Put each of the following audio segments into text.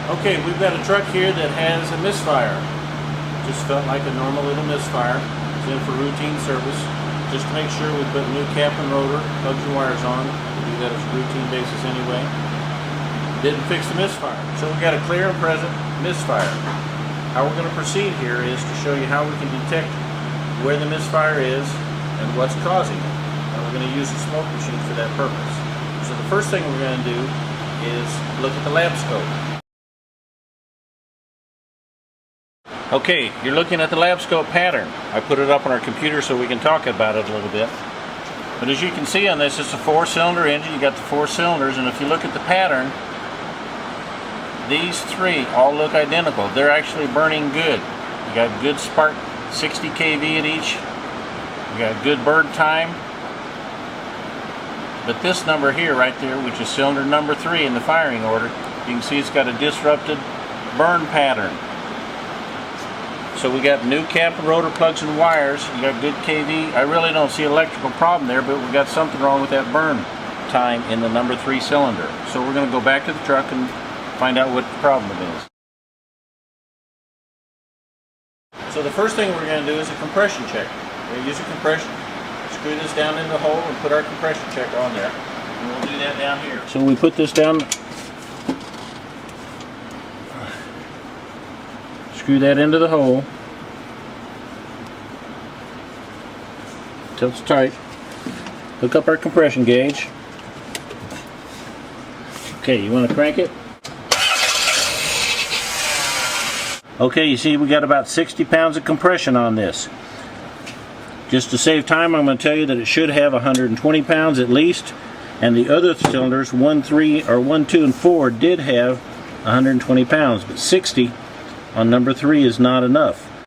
Okay, we've got a truck here that has a misfire. Just felt like a normal little misfire. It's in for routine service. Just to make sure we put new cap and rotor, plugs and wires on. We do that as a routine basis anyway. Didn't fix the misfire. So we got a clear and present misfire. How we're going to proceed here is to show you how we can detect where the misfire is and what's causing it. And we're going to use the smoke machine for that purpose. So the first thing we're going to do is look at the lab scope. Okay, you're looking at the lab scope pattern. I put it up on our computer so we can talk about it a little bit. But as you can see on this, it's a 4-cylinder engine. You got the 4 cylinders, and if you look at the pattern, these 3 all look identical. They're actually burning good. You got good spark, 60 kV at each. You got good burn time. But this number here, right there, which is cylinder number 3 in the firing order, you can see it's got a disrupted burn pattern. So we got new cap and rotor plugs and wires. You got good kV. I really don't see an electrical problem there, but we got something wrong with that burn time in the number 3 cylinder. So we're going to go back to the truck and find out what the problem is. So the first thing we're going to do is a compression check. We're going to use a compression, screw this down in the hole and put our compression checker on there. And we'll do that down here. So we put this down, screw that into the hole till it's tight. Hook up our compression gauge. Okay, you want to crank it? Okay, you see we got about 60 pounds of compression on this. Just to save time, I'm going to tell you that it should have 120 pounds at least, and the other cylinders, 1, 2, and 4 did have 120 pounds, but 60 on number 3 is not enough.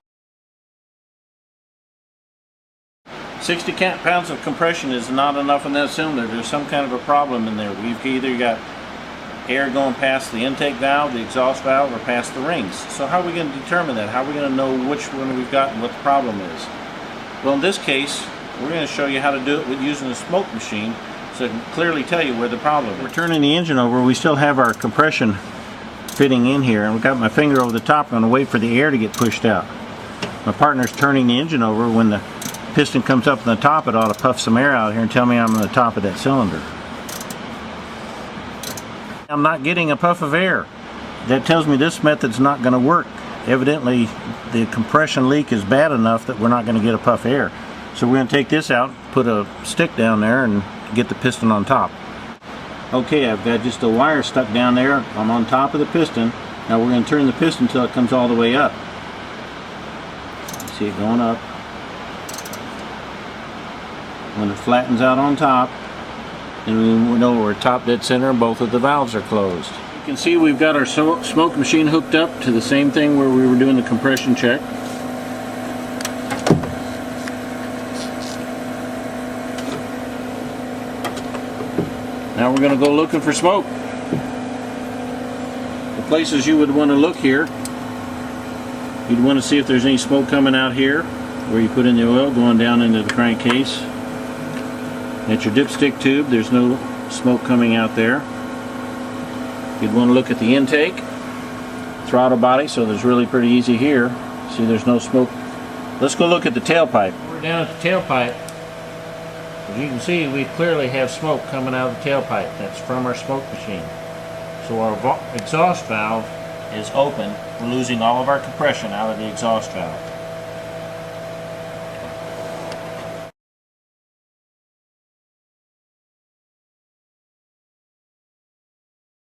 60 pounds of compression is not enough in that cylinder. There's some kind of a problem in there. We've either got air going past the intake valve, the exhaust valve, or past the rings. So how are we going to determine that? How are we going to know which one we've got and what the problem is? Well, in this case, we're going to show you how to do it with using a smoke machine so it can clearly tell you where the problem is. We're turning the engine over. We still have our compression fitting in here, and we've got my finger over the top. I'm going to wait for the air to get pushed out. My partner's turning the engine over. When the piston comes up on the top, it ought to puff some air out here and tell me I'm on the top of that cylinder. I'm not getting a puff of air. That tells me this method's not going to work. Evidently the compression leak is bad enough that we're not going to get a puff of air. So we're going to take this out, put a stick down there, and get the piston on top. Okay, I've got just a wire stuck down there. I'm on top of the piston. Now we're going to turn the piston until it comes all the way up. See it going up. When it flattens out on top, and we know we're top dead center and both of the valves are closed. You can see we've got our smoke machine hooked up to the same thing where we were doing the compression check. Now we're going to go looking for smoke. The places you would want to look here, you'd want to see if there's any smoke coming out here where you put in the oil going down into the crankcase. At your dipstick tube, there's no smoke coming out there. You'd want to look at the intake, throttle body, so there's really pretty easy here. See, there's no smoke. Let's go look at the tailpipe. We're down at the tailpipe. As you can see, we clearly have smoke coming out of the tailpipe. That's from our smoke machine. So our exhaust valve is open. We're losing all of our compression out of the exhaust valve.